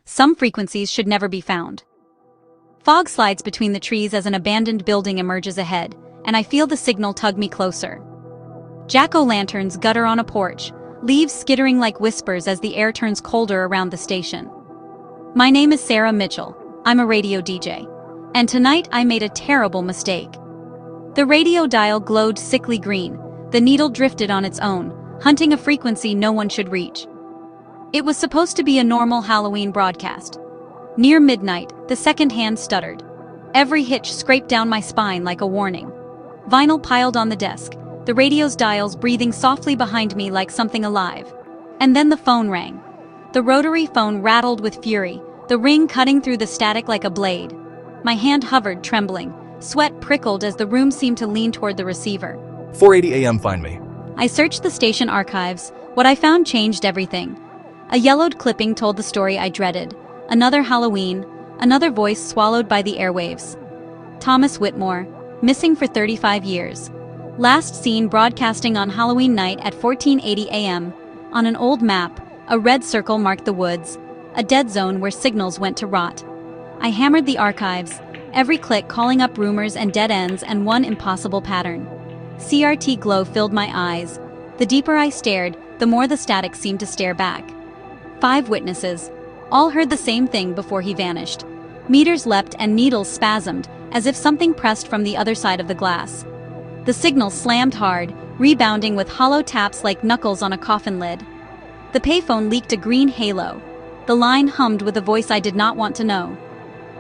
Some frequencies should never be found. Fog slides between the trees as an abandoned building emerges ahead, and I feel the signal tug me closer. Jack-o'-lanterns gutter on a porch, leaves skittering like whispers as the air turns colder around the station. My name is Sarah Mitchell. I'm a radio DJ. And tonight I made a terrible mistake. The radio dial glowed sickly green. The needle drifted on its own, hunting a frequency no one should reach. It was supposed to be a normal Halloween broadcast. Near midnight, the second hand stuttered. Every hitch scraped down my spine like a warning. Vinyl piled on the desk, the radio's dials breathing softly behind me like something alive. And then the phone rang. The rotary phone rattled with fury, the ring cutting through the static like a blade. My hand hovered, trembling. Sweat prickled as the room seemed to lean toward the receiver. 4:80 a.m. Find me. I searched the station archives. What I found changed everything. A yellowed clipping told the story I dreaded. Another Halloween, another voice swallowed by the airwaves. Thomas Whitmore, missing for 35 years. Last seen broadcasting on Halloween night at 14:80 a.m. On an old map, a red circle marked the woods, a dead zone where signals went to rot. I hammered the archives, every click calling up rumors and dead ends and one impossible pattern. CRT glow filled my eyes. The deeper I stared, the more the static seemed to stare back. 5 witnesses. All heard the same thing before he vanished. Meters leapt and needles spasmed, as if something pressed from the other side of the glass. The signal slammed hard, rebounding with hollow taps like knuckles on a coffin lid. The payphone leaked a green halo. The line hummed with a voice I did not want to know.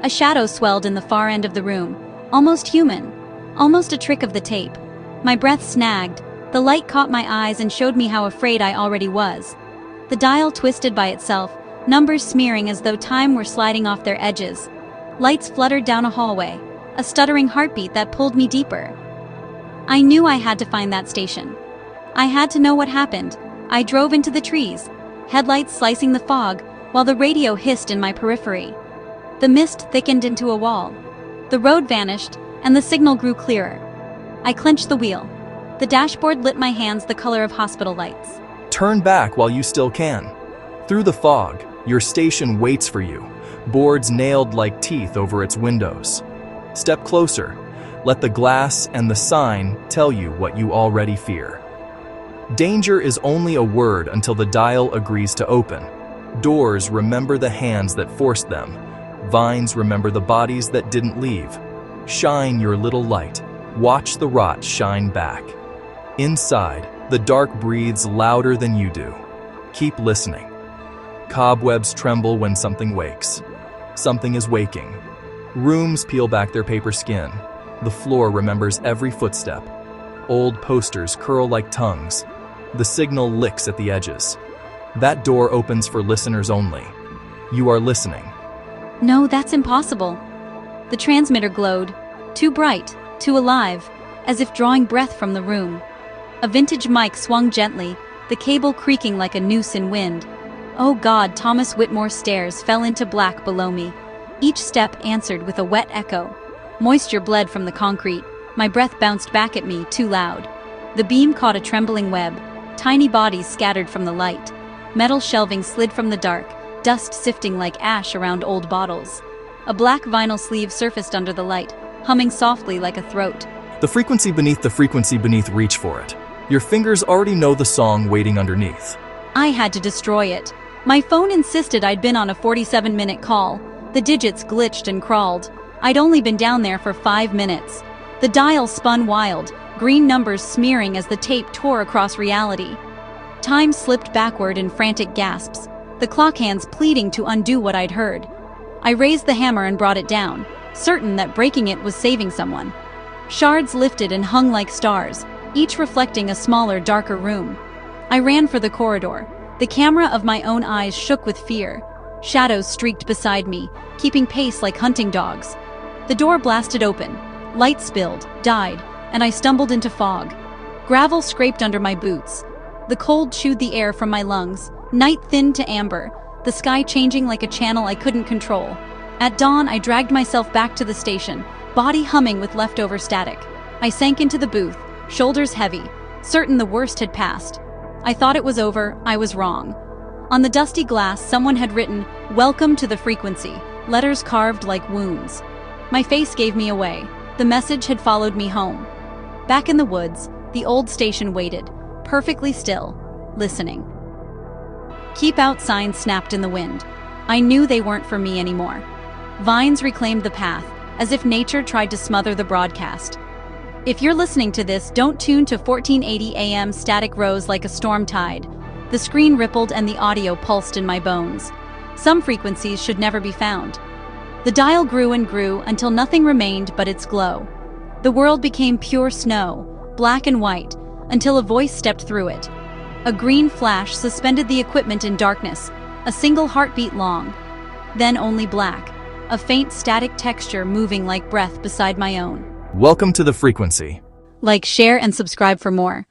A shadow swelled in the far end of the room, almost human, almost a trick of the tape. My breath snagged. The light caught my eyes and showed me how afraid I already was. The dial twisted by itself, numbers smearing as though time were sliding off their edges. Lights fluttered down a hallway, a stuttering heartbeat that pulled me deeper. I knew I had to find that station. I had to know what happened. I drove into the trees, headlights slicing the fog, while the radio hissed in my periphery. The mist thickened into a wall. The road vanished, and the signal grew clearer. I clenched the wheel. The dashboard lit my hands the color of hospital lights. Turn back while you still can. Through the fog, your station waits for you, boards nailed like teeth over its windows. Step closer. Let the glass and the sign tell you what you already fear. Danger is only a word until the dial agrees to open. Doors remember the hands that forced them. Vines remember the bodies that didn't leave. Shine your little light. Watch the rot shine back. Inside, the dark breathes louder than you do. Keep listening. Cobwebs tremble when something wakes. Something is waking. Rooms peel back their paper skin. The floor remembers every footstep. Old posters curl like tongues. The signal licks at the edges. That door opens for listeners only. You are listening. No, that's impossible. The transmitter glowed, too bright, too alive, as if drawing breath from the room. A vintage mic swung gently, the cable creaking like a noose in wind. Oh God, Thomas Whitmore's stairs fell into black below me. Each step answered with a wet echo. Moisture bled from the concrete. My breath bounced back at me, too loud. The beam caught a trembling web. Tiny bodies scattered from the light. Metal shelving slid from the dark, dust sifting like ash around old bottles. A black vinyl sleeve surfaced under the light, humming softly like a throat. The frequency beneath, reach for it. Your fingers already know the song waiting underneath. I had to destroy it. My phone insisted I'd been on a 47-minute call. The digits glitched and crawled. I'd only been down there for 5 minutes. The dial spun wild, green numbers smearing as the tape tore across reality. Time slipped backward in frantic gasps, the clock hands pleading to undo what I'd heard. I raised the hammer and brought it down, certain that breaking it was saving someone. Shards lifted and hung like stars, each reflecting a smaller, darker room. I ran for the corridor. The camera of my own eyes shook with fear. Shadows streaked beside me, keeping pace like hunting dogs. The door blasted open. Light spilled, died, and I stumbled into fog. Gravel scraped under my boots. The cold chewed the air from my lungs. Night thinned to amber, the sky changing like a channel I couldn't control. At dawn, I dragged myself back to the station, body humming with leftover static. I sank into the booth, shoulders heavy, certain the worst had passed. I thought it was over. I was wrong. On the dusty glass, someone had written, "Welcome to the frequency," letters carved like wounds. My face gave me away. The message had followed me home. Back in the woods, the old station waited, perfectly still, listening. "Keep out" signs snapped in the wind. I knew they weren't for me anymore. Vines reclaimed the path, as if nature tried to smother the broadcast. If you're listening to this, don't tune to 1480 AM. Static rose like a storm tide. The screen rippled and the audio pulsed in my bones. Some frequencies should never be found. The dial grew and grew until nothing remained but its glow. The world became pure snow, black and white, until a voice stepped through it. A green flash suspended the equipment in darkness, a single heartbeat long. Then only black, a faint static texture moving like breath beside my own. Welcome to the frequency. Like, share, and subscribe for more.